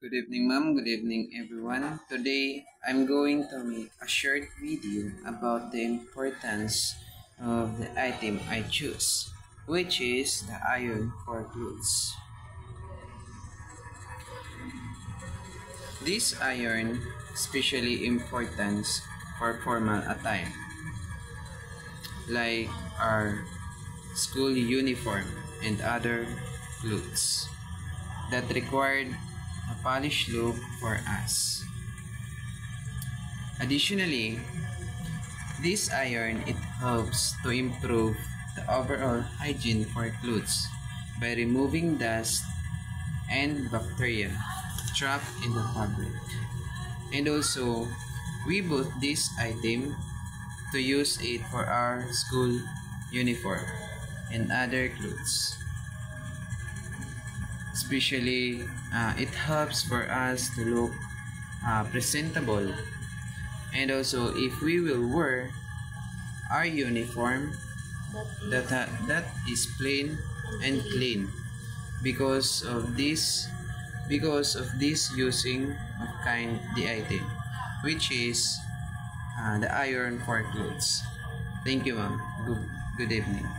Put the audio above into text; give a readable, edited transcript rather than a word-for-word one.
Good evening, ma'am. Good evening, everyone. Today, I'm going to make a short video about the importance of the item I choose, which is the iron for clothes. This iron especially important for formal attire, like our school uniform and other clothes that required a polished look for us. Additionally, this iron it helps to improve the overall hygiene for clothes by removing dust and bacteria trapped in the fabric. And also, we bought this item to use it for our school uniform and other clothes. Especially, it helps for us to look presentable, and also if we will wear our uniform that is plain and clean because of this using of the item, which is the iron for clothes. Thank you, ma'am. Good evening.